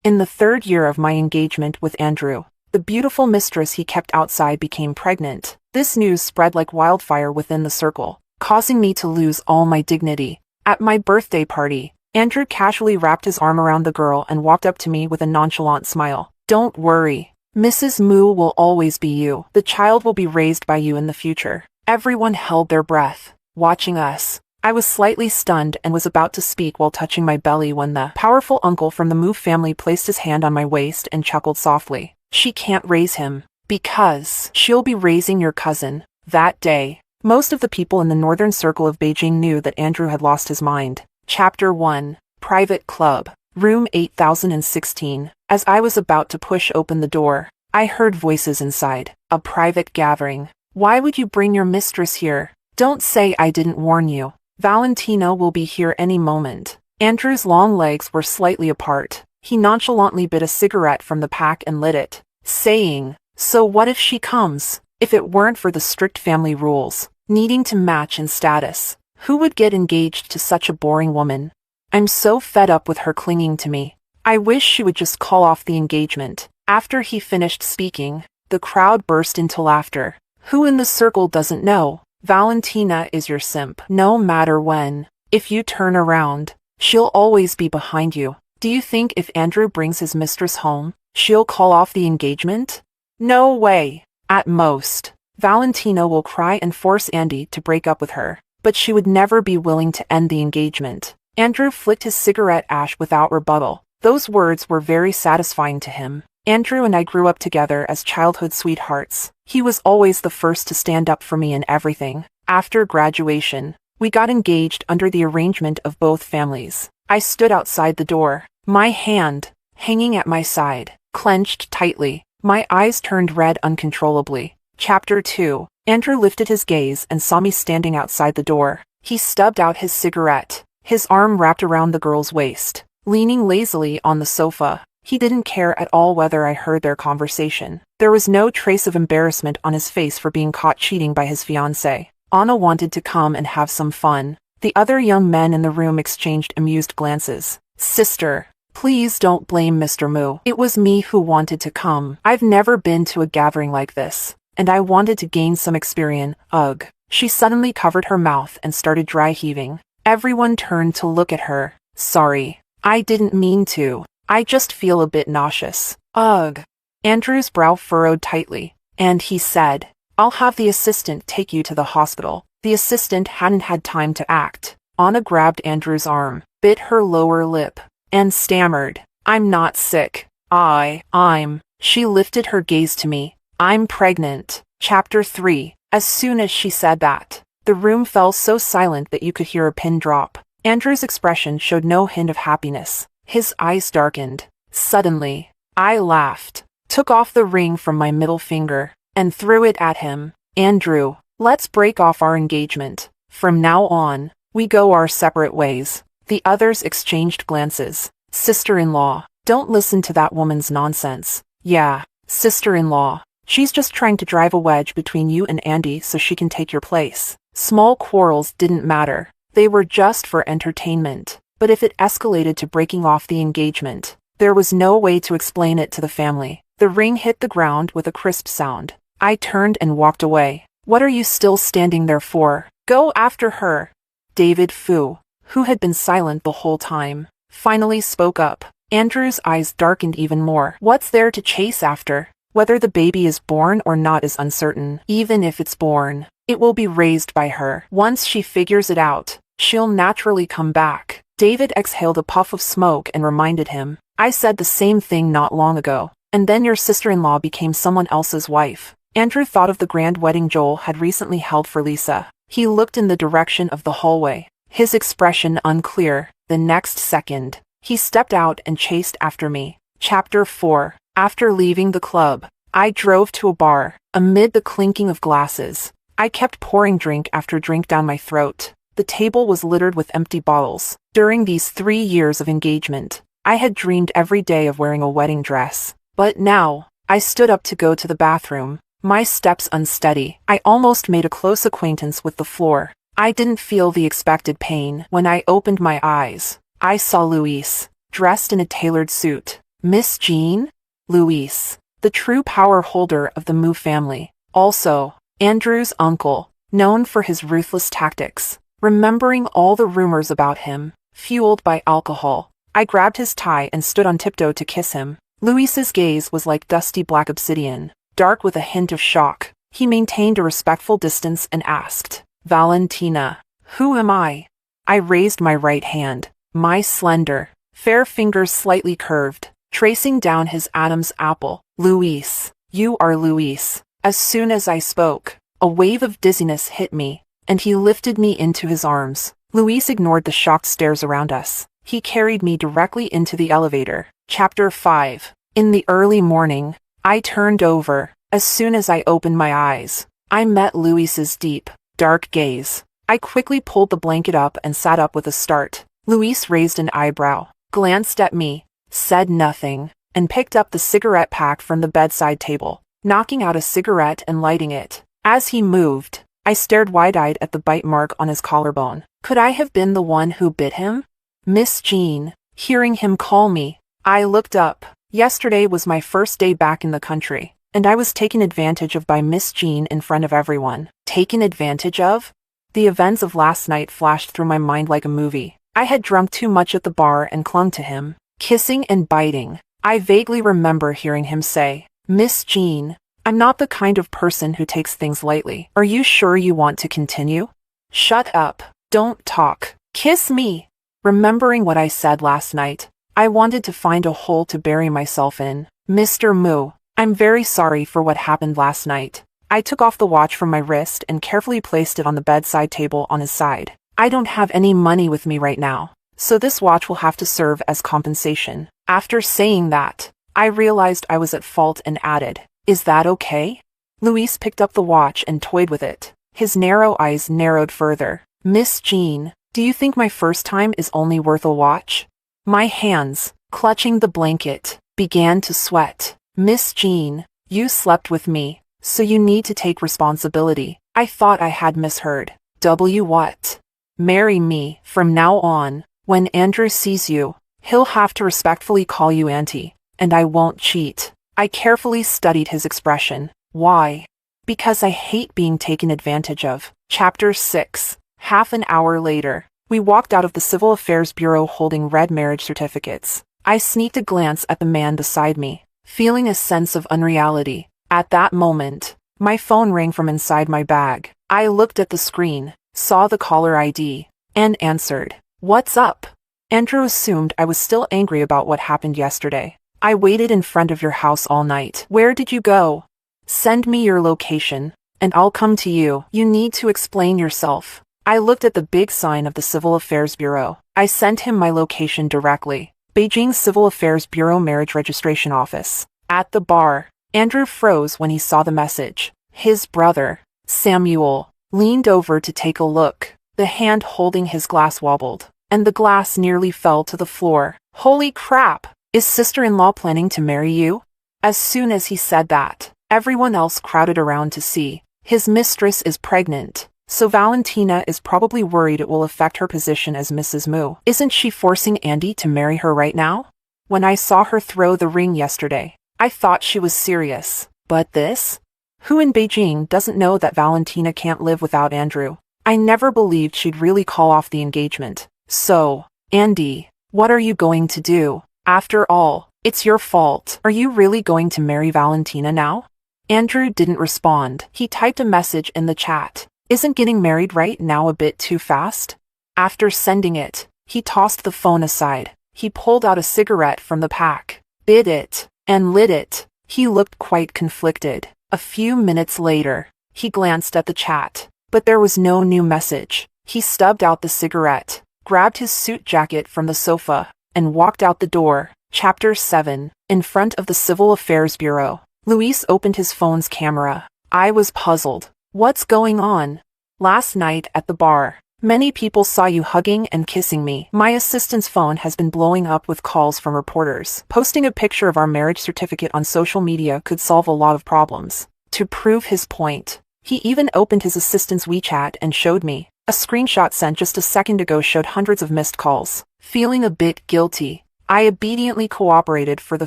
In the third year of my engagement with Andrew, the beautiful mistress he kept outside became pregnant. This news spread like wildfire within the circle, causing me to lose all my dignity. At my birthday party, Andrew casually wrapped his arm around the girl and walked up to me with a nonchalant smile. "Don't worry. Mrs. Moo will always be you. The child will be raised by you in the future." Everyone held their breath, watching us. I was slightly stunned and was about to speak while touching my belly when the powerful uncle from the Moo family placed his hand on my waist and chuckled softly. "She can't raise him, because she'll be raising your cousin." That day, most of the people in the northern circle of Beijing knew that Andrew had lost his mind. Chapter 1. Private Club. Room 8016. As I was about to push open the door, I heard voices inside. A private gathering. "Why would you bring your mistress here? Don't say I didn't warn you. Valentina will be here any moment." Andrew's long legs were slightly apart. He nonchalantly bit a cigarette from the pack and lit it, saying, "So what if she comes? If it weren't for the strict family rules, needing to match in status, who would get engaged to such a boring woman? I'm so fed up with her clinging to me. I wish she would just call off the engagement." After he finished speaking, the crowd burst into laughter. "Who in the circle doesn't know? Valentina is your simp. No matter when. If you turn around, she'll always be behind you. Do you think if Andrew brings his mistress home, she'll call off the engagement? No way. At most, Valentina will cry and force Andy to break up with her, but she would never be willing to end the engagement." Andrew flicked his cigarette ash without rebuttal. Those words were very satisfying to him. Andrew and I grew up together as childhood sweethearts. He was always the first to stand up for me in everything. After graduation, we got engaged under the arrangement of both families. I stood outside the door, my hand, hanging at my side, clenched tightly. My eyes turned red uncontrollably. Chapter 2. Andrew lifted his gaze and saw me standing outside the door. He stubbed out his cigarette, his arm wrapped around the girl's waist, leaning lazily on the sofa. He didn't care at all whether I heard their conversation. There was no trace of embarrassment on his face for being caught cheating by his fiancée. Anna wanted to come and have some fun. The other young men in the room exchanged amused glances. "Sister, please don't blame Mr. Moo. It was me who wanted to come. I've never been to a gathering like this, and I wanted to gain some experience." Ugh. She suddenly covered her mouth and started dry heaving. Everyone turned to look at her. "Sorry. I didn't mean to. I just feel a bit nauseous." Ugh. Andrew's brow furrowed tightly, and he said, "I'll have the assistant take you to the hospital." The assistant hadn't had time to act. Anna grabbed Andrew's arm, bit her lower lip, and stammered, "I'm not sick. I'm." She lifted her gaze to me. "I'm pregnant." Chapter 3. As soon as she said that, the room fell so silent that you could hear a pin drop. Andrew's expression showed no hint of happiness. His eyes darkened. Suddenly, I laughed, took off the ring from my middle finger, and threw it at him. "Andrew, let's break off our engagement. From now on, we go our separate ways." The others exchanged glances. "Sister-in-law, don't listen to that woman's nonsense." "Yeah, sister-in-law. She's just trying to drive a wedge between you and Andy so she can take your place." Small quarrels didn't matter. They were just for entertainment. But if it escalated to breaking off the engagement, there was no way to explain it to the family. The ring hit the ground with a crisp sound. I turned and walked away. "What are you still standing there for? Go after her." David Fu, who had been silent the whole time, finally spoke up. Andrew's eyes darkened even more. "What's there to chase after? Whether the baby is born or not is uncertain. Even if it's born, it will be raised by her. Once she figures it out, she'll naturally come back." David exhaled a puff of smoke and reminded him, "I said the same thing not long ago, and then your sister-in-law became someone else's wife." Andrew thought of the grand wedding Joel had recently held for Lisa. He looked in the direction of the hallway, his expression unclear. The next second, he stepped out and chased after me. Chapter 4. After leaving the club, I drove to a bar. Amid the clinking of glasses, I kept pouring drink after drink down my throat. The table was littered with empty bottles. During these 3 years of engagement, I had dreamed every day of wearing a wedding dress. But now, I stood up to go to the bathroom, my steps unsteady. I almost made a close acquaintance with the floor. I didn't feel the expected pain. When I opened my eyes, I saw Luis, dressed in a tailored suit. Miss Jean? Luis, the true power holder of the Mu family. Also, Andrew's uncle, known for his ruthless tactics. Remembering all the rumors about him, fueled by alcohol, I grabbed his tie and stood on tiptoe to kiss him. Luis's gaze was like dusty black obsidian, dark with a hint of shock. He maintained a respectful distance and asked, "Valentina, who am I?" I raised my right hand, my slender, fair fingers slightly curved, tracing down his Adam's apple. "Luis, you are Luis." As soon as I spoke, a wave of dizziness hit me, and he lifted me into his arms. Luis ignored the shocked stares around us. He carried me directly into the elevator. Chapter 5. In the early morning, I turned over. As soon as I opened my eyes, I met Luis's deep, dark gaze. I quickly pulled the blanket up and sat up with a start. Luis raised an eyebrow, glanced at me, said nothing, and picked up the cigarette pack from the bedside table, knocking out a cigarette and lighting it. As he moved, I stared wide-eyed at the bite mark on his collarbone. Could I have been the one who bit him? Miss Jean. Hearing him call me, I looked up. Yesterday was my first day back in the country, and I was taken advantage of by Miss Jean in front of everyone. Taken advantage of? The events of last night flashed through my mind like a movie. I had drunk too much at the bar and clung to him, kissing and biting. I vaguely remember hearing him say, "Miss Jean, I'm not the kind of person who takes things lightly. Are you sure you want to continue?" "Shut up. Don't talk. Kiss me." Remembering what I said last night, I wanted to find a hole to bury myself in. "Mr. Mu, I'm very sorry for what happened last night." I took off the watch from my wrist and carefully placed it on the bedside table on his side. "I don't have any money with me right now, so this watch will have to serve as compensation." After saying that, I realized I was at fault and added, "Is that okay?" Luis picked up the watch and toyed with it. His narrow eyes narrowed further. "Miss Jean, do you think my first time is only worth a watch?" My hands, clutching the blanket, began to sweat. "Miss Jean, you slept with me, so you need to take responsibility." I thought I had misheard. What? "Marry me. From now on, when Andrew sees you, he'll have to respectfully call you auntie, and I won't cheat." I carefully studied his expression. "Why?" "Because I hate being taken advantage of." Chapter 6. Half an hour later, we walked out of the Civil Affairs Bureau holding red marriage certificates. I sneaked a glance at the man beside me, feeling a sense of unreality. At that moment, my phone rang from inside my bag. I looked at the screen, saw the caller ID, and answered. "What's up?" Andrew assumed I was still angry about what happened yesterday. "I waited in front of your house all night." "Where did you go?" "Send me your location, and I'll come to you." "You need to explain yourself." I looked at the big sign of the Civil Affairs Bureau. I sent him my location directly. Beijing Civil Affairs Bureau Marriage Registration Office. At the bar, Andrew froze when he saw the message. His brother, Samuel, leaned over to take a look. The hand holding his glass wobbled, and the glass nearly fell to the floor. "Holy crap! Is sister-in-law planning to marry you?" As soon as he said that, everyone else crowded around to see. His mistress is pregnant, so Valentina is probably worried it will affect her position as Mrs. Mu. Isn't she forcing Andy to marry her right now? When I saw her throw the ring yesterday, I thought she was serious. But this? Who in Beijing doesn't know that Valentina can't live without Andrew? I never believed she'd really call off the engagement. So, Andy, what are you going to do? After all, it's your fault. Are you really going to marry Valentina now? Andrew didn't respond. He typed a message in the chat. Isn't getting married right now a bit too fast? After sending it, he tossed the phone aside. He pulled out a cigarette from the pack, bit it, and lit it. He looked quite conflicted. A few minutes later, he glanced at the chat, but there was no new message. He stubbed out the cigarette, grabbed his suit jacket from the sofa, and walked out the door. Chapter 7. In front of the Civil Affairs Bureau. Luis opened his phone's camera. I was puzzled. What's going on? Last night at the bar, many people saw you hugging and kissing me. My assistant's phone has been blowing up with calls from reporters. Posting a picture of our marriage certificate on social media could solve a lot of problems. To prove his point, he even opened his assistant's WeChat and showed me. A screenshot sent just a second ago showed hundreds of missed calls. Feeling a bit guilty, I obediently cooperated for the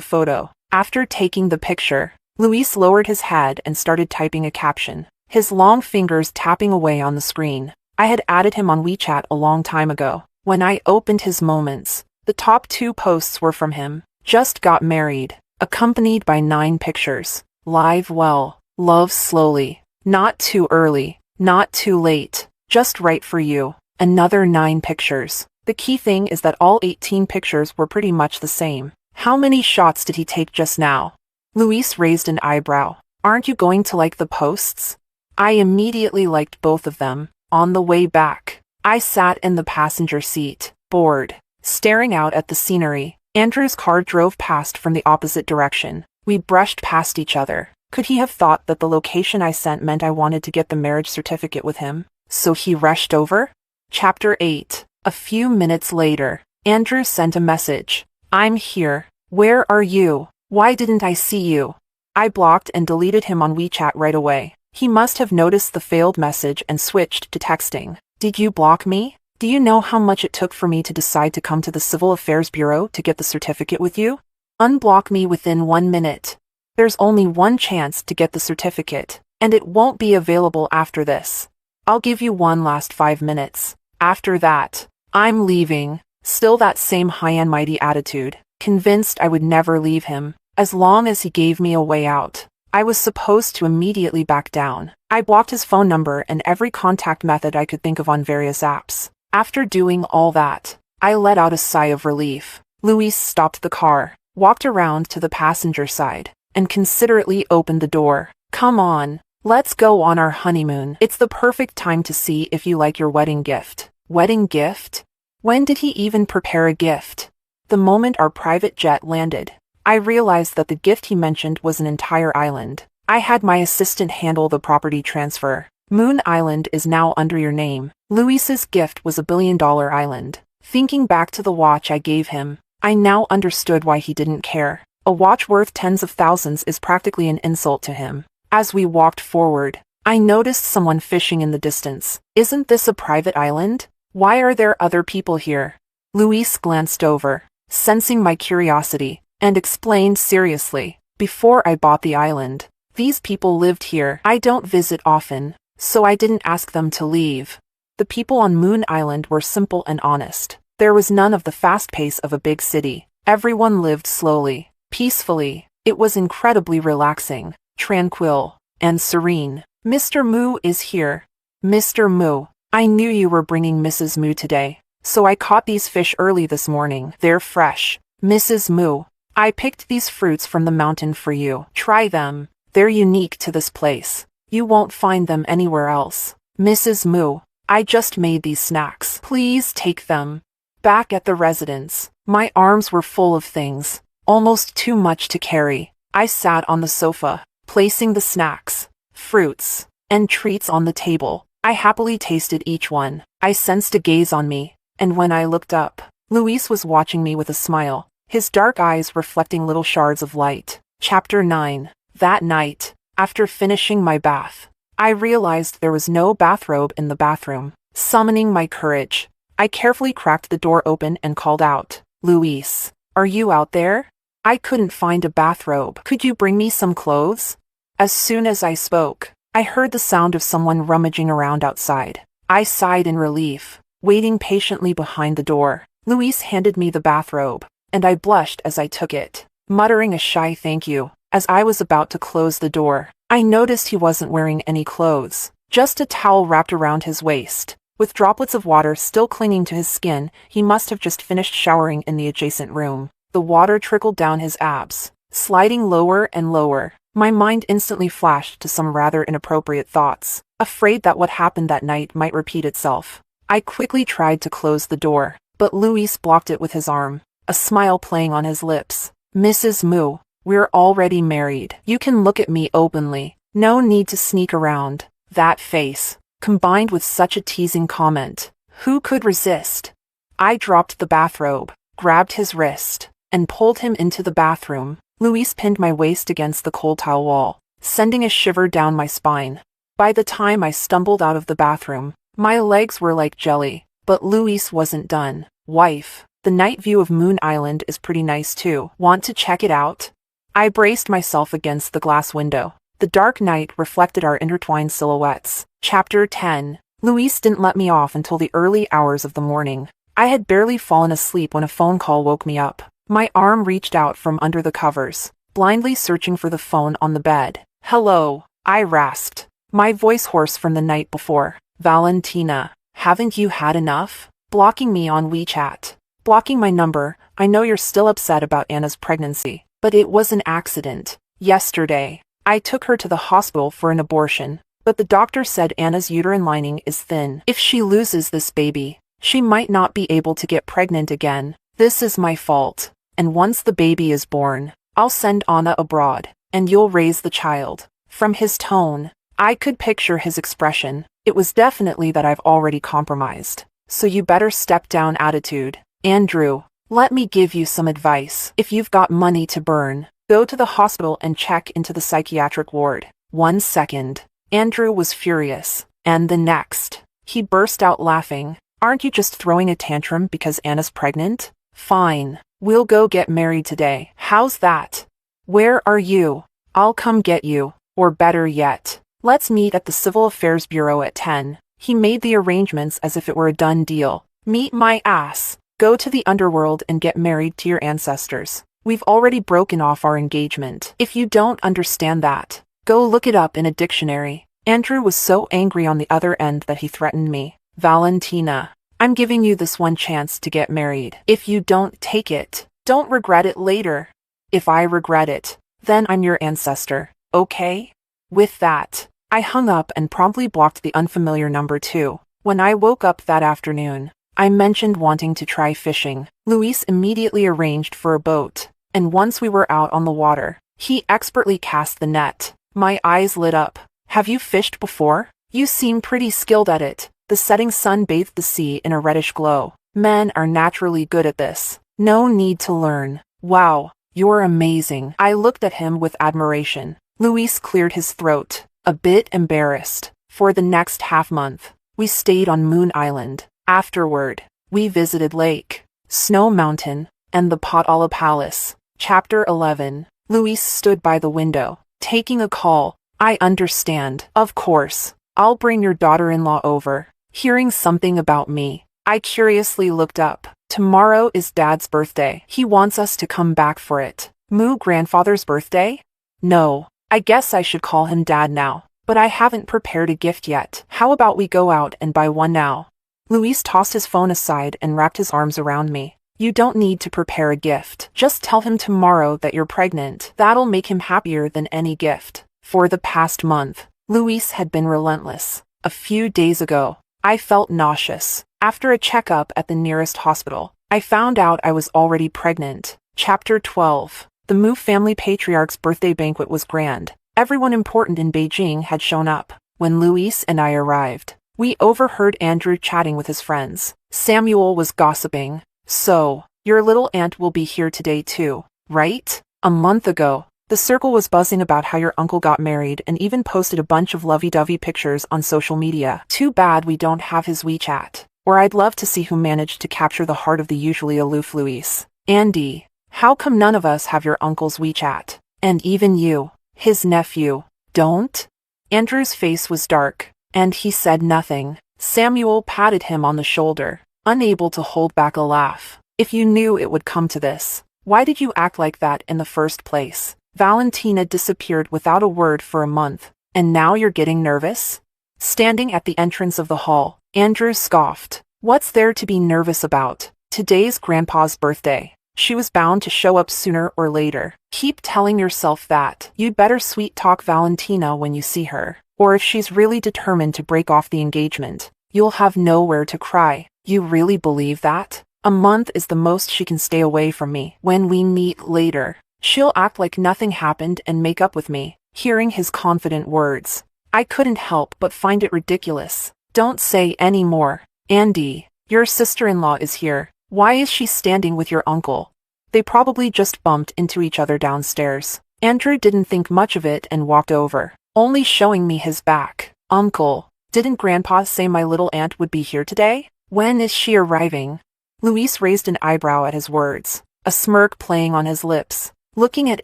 photo. After taking the picture, Luis lowered his head and started typing a caption, his long fingers tapping away on the screen. I had added him on WeChat a long time ago. When I opened his moments, the top 2 posts were from him. Just got married, accompanied by 9 pictures. Live well, love slowly, not too early, not too late, just right for you. Another 9 pictures. The key thing is that all 18 pictures were pretty much the same. How many shots did he take just now? Luis raised an eyebrow. Aren't you going to like the posts? I immediately liked both of them. On the way back, I sat in the passenger seat, bored, staring out at the scenery. Andrew's car drove past from the opposite direction. We brushed past each other. Could he have thought that the location I sent meant I wanted to get the marriage certificate with him? So he rushed over? Chapter 8. A few minutes later, Andrew sent a message. I'm here. Where are you? Why didn't I see you? I blocked and deleted him on WeChat right away. He must have noticed the failed message and switched to texting. Did you block me? Do you know how much it took for me to decide to come to the Civil Affairs Bureau to get the certificate with you? Unblock me within 1 minute. There's only one chance to get the certificate, and it won't be available after this. I'll give you one last 5 minutes. After that, I'm leaving. Still that same high and mighty attitude, convinced I would never leave him, as long as he gave me a way out. I was supposed to immediately back down. I blocked his phone number and every contact method I could think of on various apps. After doing all that, I let out a sigh of relief. Luis stopped the car, walked around to the passenger side, and considerately opened the door. Come on, let's go on our honeymoon. It's the perfect time to see if you like your wedding gift. Wedding gift? When did he even prepare a gift? The moment our private jet landed, I realized that the gift he mentioned was an entire island. I had my assistant handle the property transfer. Moon Island is now under your name. Luis's gift was $1 billion island. Thinking back to the watch I gave him, I now understood why he didn't care. A watch worth tens of thousands is practically an insult to him. As we walked forward, I noticed someone fishing in the distance. Isn't this a private island? Why are there other people here? Luis glanced over, sensing my curiosity, and explained seriously. Before I bought the island, these people lived here. I don't visit often, so I didn't ask them to leave. The people on Moon Island were simple and honest. There was none of the fast pace of a big city. Everyone lived slowly, peacefully. It was incredibly relaxing, tranquil, and serene. Mr. Moo is here. Mr. Moo, I knew you were bringing Mrs. Moo today, so I caught these fish early this morning. They're fresh. Mrs. Moo, I picked these fruits from the mountain for you. Try them. They're unique to this place. You won't find them anywhere else. Mrs. Moo, I just made these snacks. Please take them. Back at the residence, my arms were full of things, almost too much to carry. I sat on the sofa, placing the snacks, fruits, and treats on the table. I happily tasted each one. I sensed a gaze on me, and when I looked up, Luis was watching me with a smile, his dark eyes reflecting little shards of light. Chapter 9. That night, after finishing my bath, I realized there was no bathrobe in the bathroom. Summoning my courage, I carefully cracked the door open and called out, Luis, are you out there? I couldn't find a bathrobe. Could you bring me some clothes? As soon as I spoke, I heard the sound of someone rummaging around outside. I sighed in relief, waiting patiently behind the door. Luis handed me the bathrobe, and I blushed as I took it, muttering a shy thank you. As I was about to close the door, I noticed he wasn't wearing any clothes, just a towel wrapped around his waist. With droplets of water still clinging to his skin, he must have just finished showering in the adjacent room. The water trickled down his abs, sliding lower and lower. My mind instantly flashed to some rather inappropriate thoughts, afraid that what happened that night might repeat itself. I quickly tried to close the door, but Luis blocked it with his arm, a smile playing on his lips. Mrs. Moo, we're already married. You can look at me openly. No need to sneak around. That face, combined with such a teasing comment, who could resist? I dropped the bathrobe, grabbed his wrist, and pulled him into the bathroom. Luis pinned my waist against the cold tile wall, sending a shiver down my spine. By the time I stumbled out of the bathroom, my legs were like jelly, but Luis wasn't done. Wife, The night view of Moon Island is pretty nice too. Want to check it out? I braced myself against the glass window. The dark night reflected our intertwined silhouettes. Chapter 10. Luis didn't let me off until the early hours of the morning. I had barely fallen asleep when a phone call woke me up. My arm reached out from under the covers, blindly searching for the phone on the bed. "Hello," I rasped, my voice hoarse from the night before. "Valentina, haven't you had enough? Blocking me on WeChat. Blocking my number. I know you're still upset about Anna's pregnancy, but it was an accident. Yesterday, I took her to the hospital for an abortion, but the doctor said Anna's uterine lining is thin. If she loses this baby, she might not be able to get pregnant again. This is my fault. And once the baby is born, I'll send Anna abroad, and you'll raise the child." From his tone, I could picture his expression. It was definitely that I've already compromised. "So you better step down attitude. Andrew, let me give you some advice. If you've got money to burn, go to the hospital and check into the psychiatric ward." 1 second. Andrew was furious. And the next, he burst out laughing. "Aren't you just throwing a tantrum because Anna's pregnant? Fine. We'll go get married today. How's that? Where are you? I'll come get you. Or better yet, let's meet at the Civil Affairs Bureau at 10. He made the arrangements as if it were a done deal. Meet my ass. Go to the underworld and get married to your ancestors. We've already broken off our engagement. If you don't understand that, go look it up in a dictionary." Andrew was so angry on the other end that he threatened me. "Valentina, I'm giving you this one chance to get married. If you don't take it, don't regret it later. If I regret it, then I'm your ancestor, okay?" With that, I hung up and promptly blocked the unfamiliar number too. When I woke up that afternoon, I mentioned wanting to try fishing. Luis immediately arranged for a boat, and once we were out on the water, he expertly cast the net. My eyes lit up. "Have you fished before? You seem pretty skilled at it." The setting sun bathed the sea in a reddish glow. "Men are naturally good at this. No need to learn." "Wow, you're amazing." I looked at him with admiration. Luis cleared his throat, a bit embarrassed. For the next half-month, we stayed on Moon Island. Afterward, we visited Lake, Snow Mountain, and the Potala Palace. Chapter 11. Luis stood by the window, taking a call. "I understand. Of course. I'll bring your daughter-in-law over." Hearing something about me, I curiously looked up. "Tomorrow is Dad's birthday. He wants us to come back for it." "Moo grandfather's birthday?" "No. I guess I should call him Dad now. But I haven't prepared a gift yet. How about we go out and buy one now?" Luis tossed his phone aside and wrapped his arms around me. "You don't need to prepare a gift. Just tell him tomorrow that you're pregnant. That'll make him happier than any gift." For the past month, Luis had been relentless. A few days ago, I felt nauseous. After a checkup at the nearest hospital, I found out I was already pregnant. Chapter 12. The Mu family patriarch's birthday banquet was grand. Everyone important in Beijing had shown up. When Luis and I arrived, we overheard Andrew chatting with his friends. Samuel was gossiping. "So, your little aunt will be here today too, right? A month ago, the circle was buzzing about how your uncle got married and even posted a bunch of lovey-dovey pictures on social media. Too bad we don't have his WeChat. Or I'd love to see who managed to capture the heart of the usually aloof Luis. Andy, how come none of us have your uncle's WeChat? And even you, his nephew, don't?" Andrew's face was dark, and he said nothing. Samuel patted him on the shoulder, unable to hold back a laugh. "If you knew it would come to this, why did you act like that in the first place? Valentina disappeared without a word for a month, and now you're getting nervous?" Standing at the entrance of the hall, Andrew scoffed. "What's there to be nervous about? Today's Grandpa's birthday. She was bound to show up sooner or later. Keep telling yourself that. You'd better sweet-talk Valentina when you see her. Or if she's really determined to break off the engagement, you'll have nowhere to cry." "You really believe that? A month is the most she can stay away from me. When we meet later, she'll act like nothing happened and make up with me." Hearing his confident words, I couldn't help but find it ridiculous. "Don't say any more. Andy, your sister-in-law is here. Why is she standing with your uncle?" They probably just bumped into each other downstairs. Andrew didn't think much of it and walked over, only showing me his back. "Uncle, didn't Grandpa say my little aunt would be here today? When is she arriving?" Luis raised an eyebrow at his words, a smirk playing on his lips. Looking at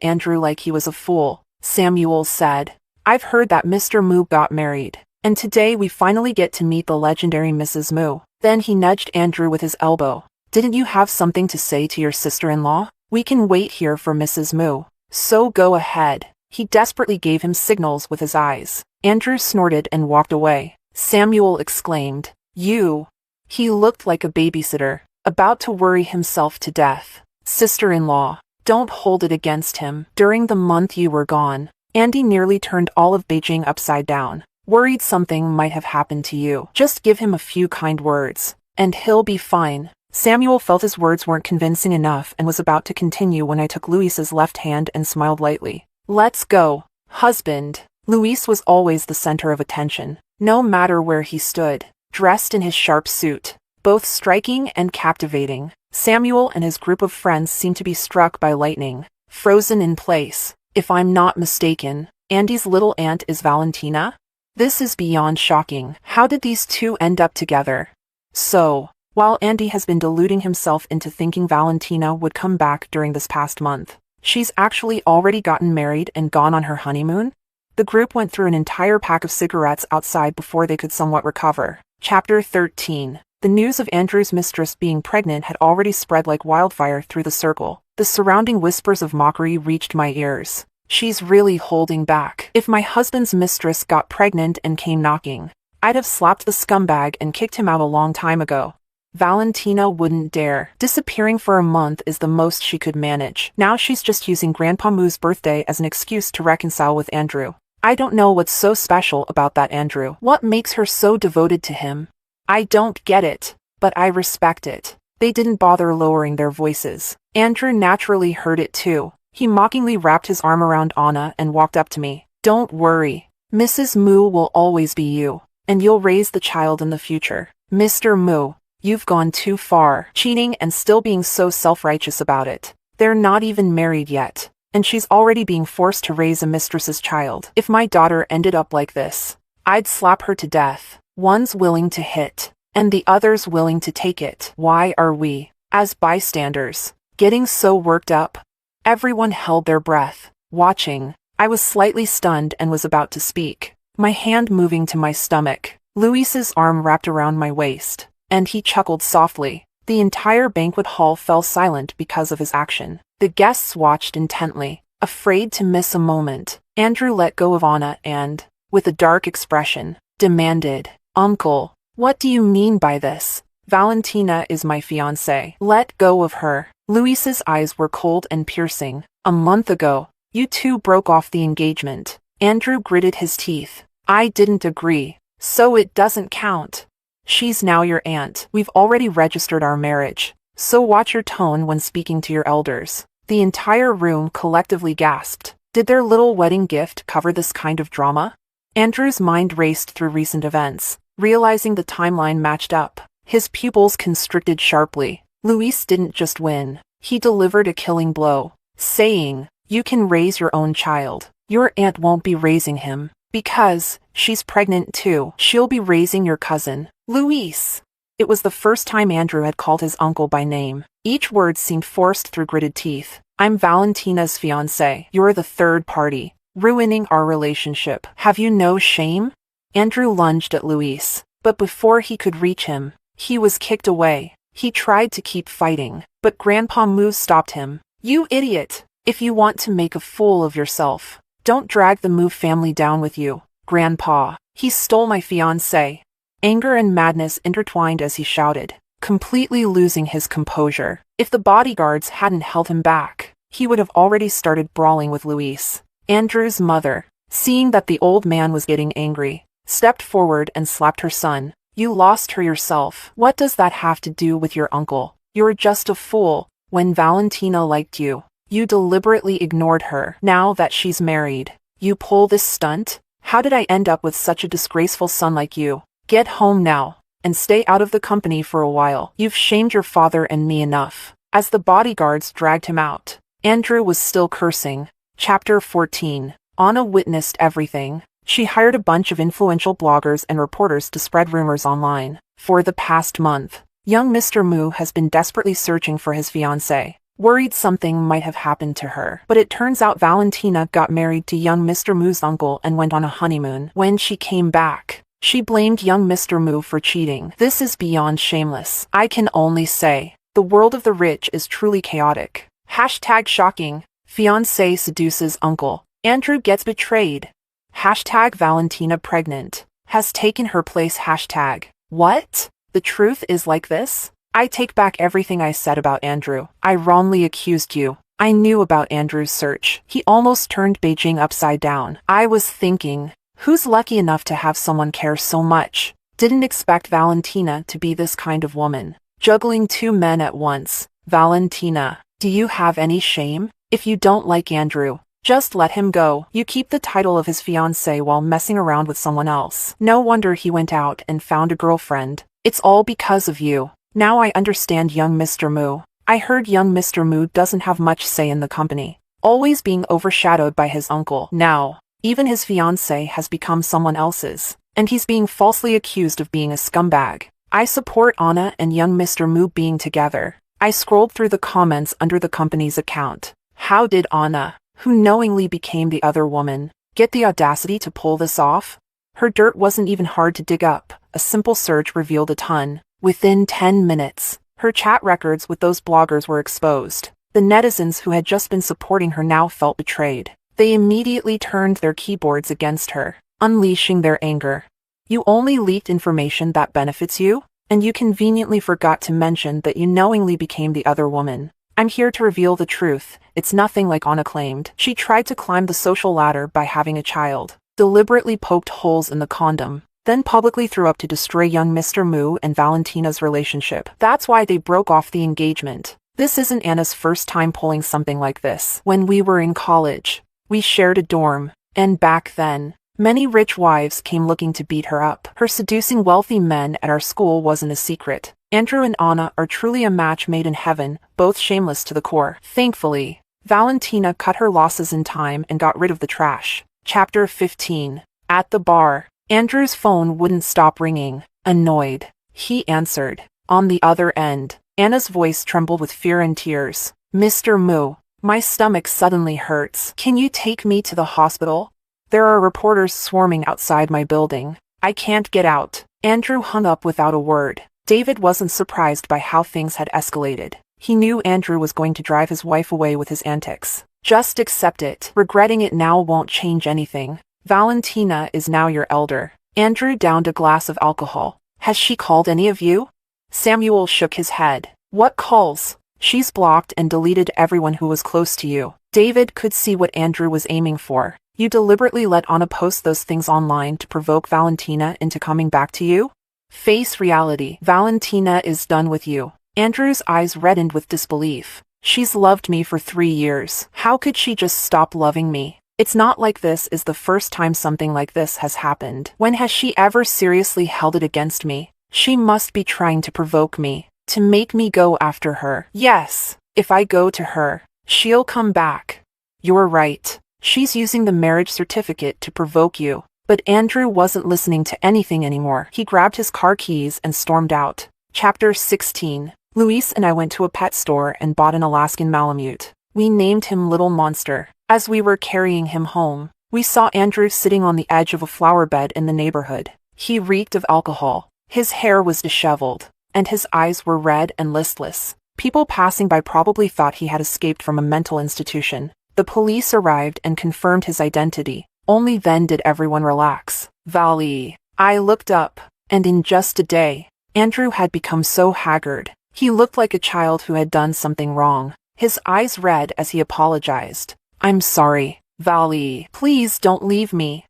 Andrew like he was a fool, Samuel said, "I've heard that Mr. Moo got married, and today we finally get to meet the legendary Mrs. Moo." Then he nudged Andrew with his elbow. "Didn't you have something to say to your sister-in-law? We can wait here for Mrs. Moo. So go ahead." He desperately gave him signals with his eyes. Andrew snorted and walked away. Samuel exclaimed, "You!" He looked like a babysitter, about to worry himself to death. "Sister-in-law, don't hold it against him. During the month you were gone, Andy nearly turned all of Beijing upside down. Worried something might have happened to you. Just give him a few kind words, and he'll be fine." Samuel felt his words weren't convincing enough and was about to continue when I took Luis's left hand and smiled lightly. "Let's go, husband." Luis was always the center of attention, no matter where he stood, dressed in his sharp suit, both striking and captivating. Samuel and his group of friends seemed to be struck by lightning, frozen in place. If I'm not mistaken, Andy's little aunt is Valentina? This is beyond shocking. How did these two end up together? So, while Andy has been deluding himself into thinking Valentina would come back during this past month, she's actually already gotten married and gone on her honeymoon? The group went through an entire pack of cigarettes outside before they could somewhat recover. Chapter 13. The news of Andrew's mistress being pregnant had already spread like wildfire through the circle. The surrounding whispers of mockery reached my ears. "She's really holding back. If my husband's mistress got pregnant and came knocking, I'd have slapped the scumbag and kicked him out a long time ago. Valentina wouldn't dare. Disappearing for a month is the most she could manage. Now she's just using Grandpa Moo's birthday as an excuse to reconcile with Andrew. I don't know what's so special about that Andrew. What makes her so devoted to him? I don't get it, but I respect it." They didn't bother lowering their voices. Andrew naturally heard it too. He mockingly wrapped his arm around Anna and walked up to me. "Don't worry. Mrs. Moo will always be you, and you'll raise the child in the future. Mr. Moo, you've gone too far, cheating and still being so self-righteous about it. They're not even married yet, and she's already being forced to raise a mistress's child. If my daughter ended up like this, I'd slap her to death. One's willing to hit, and the other's willing to take it. Why are we, as bystanders, getting so worked up?" Everyone held their breath, watching. I was slightly stunned and was about to speak, my hand moving to my stomach. Luis's arm wrapped around my waist, and he chuckled softly. The entire banquet hall fell silent because of his action. The guests watched intently, afraid to miss a moment. Andrew let go of Anna and, with a dark expression, demanded, "Uncle, what do you mean by this? Valentina is my fiancée. Let go of her." Luis's eyes were cold and piercing. "A month ago, you two broke off the engagement." Andrew gritted his teeth. "I didn't agree, so it doesn't count. She's now your aunt. We've already registered our marriage, so watch your tone when speaking to your elders." The entire room collectively gasped. Did their little wedding gift cover this kind of drama? Andrew's mind raced through recent events, realizing the timeline matched up. His pupils constricted sharply. Luis didn't just win. He delivered a killing blow, saying, "You can raise your own child. Your aunt won't be raising him, because she's pregnant too. She'll be raising your cousin, Luis." It was the first time Andrew had called his uncle by name. Each word seemed forced through gritted teeth. "I'm Valentina's fiancé. You're the third party, ruining our relationship. Have you no shame?" Andrew lunged at Luis, but before he could reach him, he was kicked away. He tried to keep fighting, but Grandpa Moo stopped him. "You idiot! If you want to make a fool of yourself, don't drag the Moo family down with you, Grandpa. He stole my fiancée." Anger and madness intertwined as he shouted, completely losing his composure. If the bodyguards hadn't held him back, he would have already started brawling with Luis. Andrew's mother, seeing that the old man was getting angry, stepped forward and slapped her son. "You lost her yourself. What does that have to do with your uncle? You're just a fool. When Valentina liked you, you deliberately ignored her. Now that she's married, you pull this stunt? How did I end up with such a disgraceful son like you? Get home now, and stay out of the company for a while. You've shamed your father and me enough." As the bodyguards dragged him out, Andrew was still cursing. Chapter 14. Anna witnessed everything. She hired a bunch of influential bloggers and reporters to spread rumors online. For the past month, Young Mr. Mu has been desperately searching for his fiancée, worried something might have happened to her. But it turns out Valentina got married to young Mr. Mu's uncle and went on a honeymoon. When she came back, she blamed young Mr. Mu for cheating. This is beyond shameless. I can only say, the world of the rich is truly chaotic. Hashtag shocking. Fiancé seduces uncle. Andrew gets betrayed. Hashtag Valentina pregnant. Has taken her place. Hashtag. What? The truth is like this? I take back everything I said about Andrew. I wrongly accused you. I knew about Andrew's search. He almost turned Beijing upside down. I was thinking, who's lucky enough to have someone care so much? Didn't expect Valentina to be this kind of woman. Juggling two men at once. Valentina, do you have any shame? If you don't like Andrew, just let him go. You keep the title of his fiancé while messing around with someone else. No wonder he went out and found a girlfriend. It's all because of you. Now I understand young Mr. Mu. I heard young Mr. Mu doesn't have much say in the company, always being overshadowed by his uncle. Now, even his fiancée has become someone else's, and he's being falsely accused of being a scumbag. I support Anna and young Mr. Mu being together. I scrolled through the comments under the company's account. How did Anna, who knowingly became the other woman, get the audacity to pull this off? Her dirt wasn't even hard to dig up. A simple search revealed a ton. Within 10 minutes, her chat records with those bloggers were exposed. The netizens who had just been supporting her now felt betrayed. They immediately turned their keyboards against her, unleashing their anger. You only leaked information that benefits you, and you conveniently forgot to mention that you knowingly became the other woman. I'm here to reveal the truth. It's nothing like Anna claimed. She tried to climb the social ladder by having a child, deliberately poked holes in the condom, then publicly threw up to destroy young Mr. Mu and Valentina's relationship. That's why they broke off the engagement. This isn't Anna's first time pulling something like this. When we were in college, we shared a dorm, and back then, many rich wives came looking to beat her up. Her seducing wealthy men at our school wasn't a secret. Andrew and Anna are truly a match made in heaven, both shameless to the core. Thankfully, Valentina cut her losses in time and got rid of the trash. Chapter 15. At the bar, Andrew's phone wouldn't stop ringing. Annoyed, he answered. On the other end, Anna's voice trembled with fear and tears. Mr. Mu, my stomach suddenly hurts. Can you take me to the hospital? There are reporters swarming outside my building. I can't get out. Andrew hung up without a word. David wasn't surprised by how things had escalated. He knew Andrew was going to drive his wife away with his antics. Just accept it. Regretting it now won't change anything. Valentina is now your elder. Andrew downed a glass of alcohol. Has she called any of you? Samuel shook his head. What calls? She's blocked and deleted everyone who was close to you. David could see what Andrew was aiming for. You deliberately let Anna post those things online to provoke Valentina into coming back to you? Face reality. Valentina is done with you. Andrew's eyes reddened with disbelief. She's loved me for 3 years. How could she just stop loving me? It's not like this is the first time something like this has happened. When has she ever seriously held it against me? She must be trying to provoke me, to make me go after her. Yes, if I go to her, she'll come back. You're right. She's using the marriage certificate to provoke you. But Andrew wasn't listening to anything anymore. He grabbed his car keys and stormed out. Chapter 16. Luis and I went to a pet store and bought an Alaskan Malamute. We named him Little Monster. As we were carrying him home, we saw Andrew sitting on the edge of a flower bed in the neighborhood. He reeked of alcohol. His hair was disheveled, and his eyes were red and listless. People passing by probably thought he had escaped from a mental institution. The police arrived and confirmed his identity. Only then did everyone relax. Valley. I looked up, and in just a day, Andrew had become so haggard. He looked like a child who had done something wrong. His eyes red as he apologized. I'm sorry, Valley. Please don't leave me.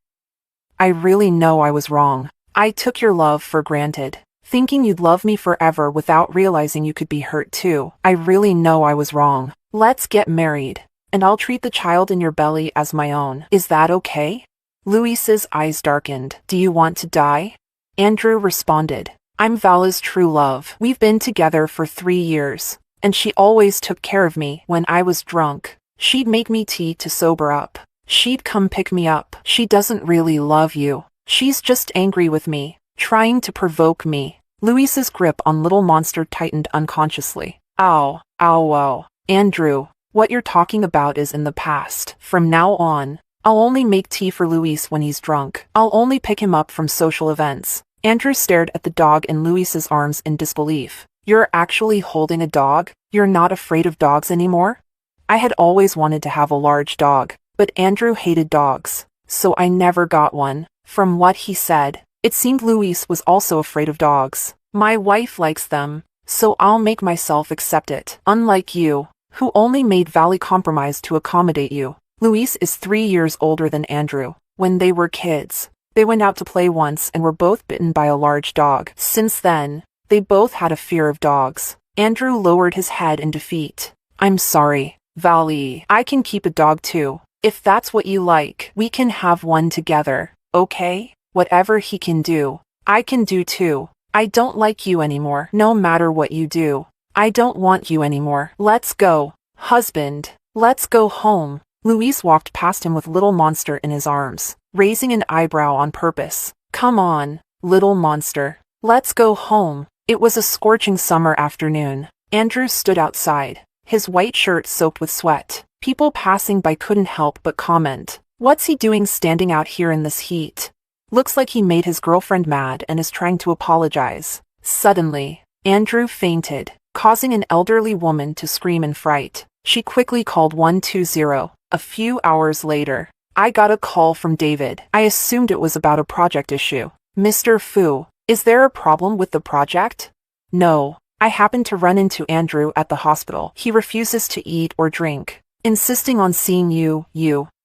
I really know I was wrong. I took your love for granted, thinking you'd love me forever without realizing you could be hurt too. I really know I was wrong. Let's get married, and I'll treat the child in your belly as my own. Is that okay? Luis's eyes darkened. Do you want to die? Andrew responded. I'm Vala's true love. We've been together for 3 years, and she always took care of me when I was drunk. She'd make me tea to sober up. She'd come pick me up. She doesn't really love you. She's just angry with me, trying to provoke me. Luis's grip on Little Monster tightened unconsciously. Ow, ow, ow. Andrew, what you're talking about is in the past. From now on, I'll only make tea for Luis when he's drunk. I'll only pick him up from social events. Andrew stared at the dog in Luis's arms in disbelief. You're actually holding a dog? You're not afraid of dogs anymore? I had always wanted to have a large dog, but Andrew hated dogs, so I never got one. From what he said, it seemed Luis was also afraid of dogs. My wife likes them, so I'll make myself accept it. Unlike you, who only made Valley compromise to accommodate you. Luis is 3 years older than Andrew. When they were kids, they went out to play once and were both bitten by a large dog. Since then, they both had a fear of dogs. Andrew lowered his head in defeat. I'm sorry, Valley. I can keep a dog too. If that's what you like, we can have one together, okay? Whatever he can do, I can do too. I don't like you anymore. No matter what you do, I don't want you anymore. Let's go, husband. Let's go home. Luis walked past him with Little Monster in his arms, raising an eyebrow on purpose. Come on, Little Monster. Let's go home. It was a scorching summer afternoon. Andrew stood outside, his white shirt soaked with sweat. People passing by couldn't help but comment. What's he doing standing out here in this heat? Looks like he made his girlfriend mad and is trying to apologize. Suddenly, Andrew fainted, causing an elderly woman to scream in fright. She quickly called 120. A few hours later, I got a call from David. I assumed it was about a project issue. Mr. Fu, is there a problem with the project? No. I happened to run into Andrew at the hospital. He refuses to eat or drink, insisting on seeing you.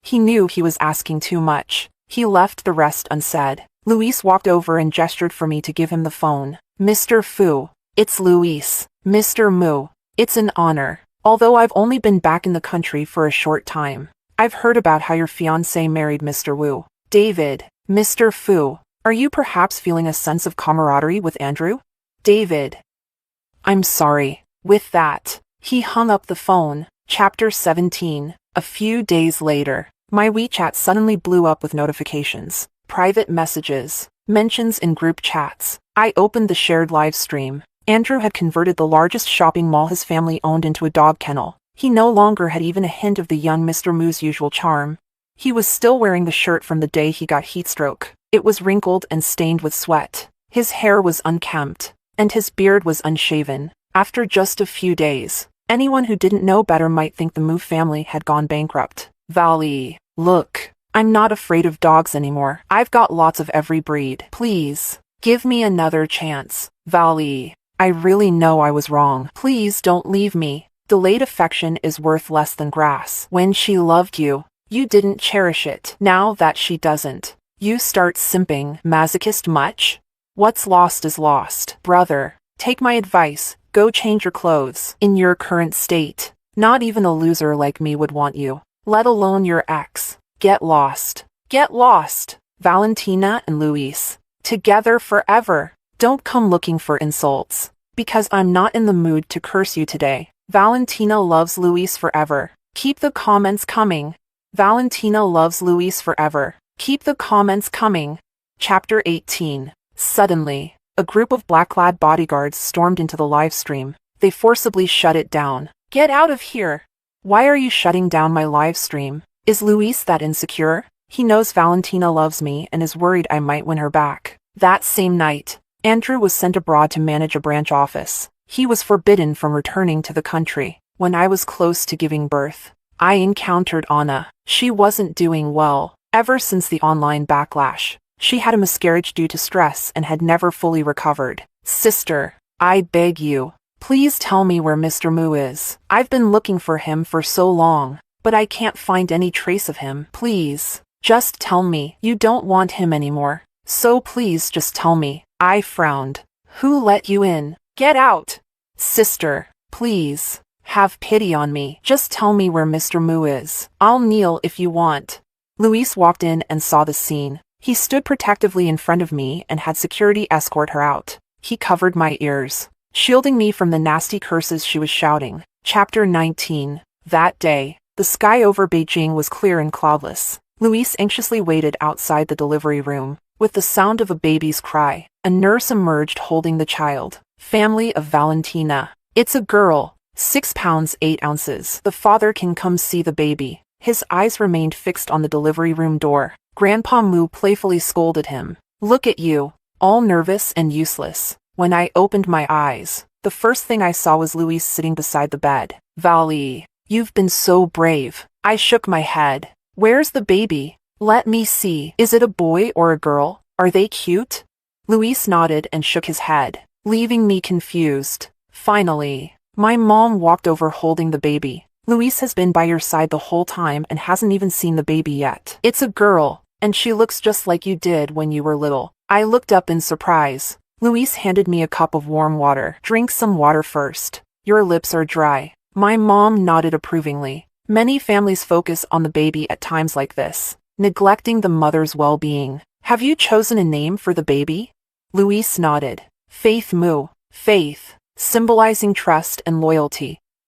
He knew he was asking too much. He left the rest unsaid. Luis walked over and gestured for me to give him the phone. Mr. Fu, it's Luis. Mr. Mu, it's an honor. Although I've only been back in the country for a short time, I've heard about how your fiancé married Mr. Wu. David, Mr. Fu, are you perhaps feeling a sense of camaraderie with Andrew? David. I'm sorry. With that, he hung up the phone. Chapter 17. A few days later, my WeChat suddenly blew up with notifications, private messages, mentions in group chats. I opened the shared live stream. Andrew had converted the largest shopping mall his family owned into a dog kennel. He no longer had even a hint of the young Mr. Mu's usual charm. He was still wearing the shirt from the day he got heatstroke. It was wrinkled and stained with sweat. His hair was unkempt, and his beard was unshaven. After just a few days, anyone who didn't know better might think the Mu family had gone bankrupt. Valley, look, I'm not afraid of dogs anymore. I've got lots of every breed. Please, give me another chance. Valley, I really know I was wrong. Please don't leave me. Delayed affection is worth less than grass. When she loved you, you didn't cherish it. Now that she doesn't, you start simping. Masochist much? What's lost is lost. Brother, take my advice. Go change your clothes. In your current state, not even a loser like me would want you, let alone your ex. Get lost. Get lost. Valentina and Luis, together forever. Don't come looking for insults, because I'm not in the mood to curse you today. Valentina loves Luis forever. Keep the comments coming. Valentina loves Luis forever. Keep the comments coming. Chapter 18. Suddenly, a group of black-clad bodyguards stormed into the live stream. They forcibly shut it down. Get out of here! Why are you shutting down my live stream? Is Luis that insecure? He knows Valentina loves me and is worried I might win her back. That same night, Andrew was sent abroad to manage a branch office. He was forbidden from returning to the country. When I was close to giving birth, I encountered Anna. She wasn't doing well. Ever since the online backlash, she had a miscarriage due to stress and had never fully recovered. Sister, I beg you, please tell me where Mr. Mu is. I've been looking for him for so long, but I can't find any trace of him. Please, just tell me you don't want him anymore. So please just tell me. I frowned. Who let you in? Get out! Sister, please, have pity on me. Just tell me where Mr. Mu is. I'll kneel if you want. Luis walked in and saw the scene. He stood protectively in front of me and had security escort her out. He covered my ears, shielding me from the nasty curses she was shouting. Chapter 19. That day, the sky over Beijing was clear and cloudless. Luis anxiously waited outside the delivery room. With the sound of a baby's cry, A nurse emerged holding the child. Family of Valentina. It's a girl. 6 pounds 8 ounces. The father can come see the baby. His eyes remained fixed on the delivery room door. Grandpa Moo playfully scolded him. Look at you, all nervous and useless. When I opened my eyes, the first thing I saw was Louise sitting beside the bed. Vali, you've been so brave. I shook my head. Where's the baby? Let me see. Is it a boy or a girl? Are they cute? Louise nodded and shook his head, leaving me confused. Finally, my mom walked over holding the baby. Louise has been by your side the whole time and hasn't even seen the baby yet. It's a girl, and she looks just like you did when you were little. I looked up in surprise. Louise handed me a cup of warm water. Drink some water first. Your lips are dry. My mom nodded approvingly. Many families focus on the baby at times like this, neglecting the mother's well-being. Have you chosen a name for the baby? Louise nodded. Faith Moo. Faith, symbolizing trust and loyalty.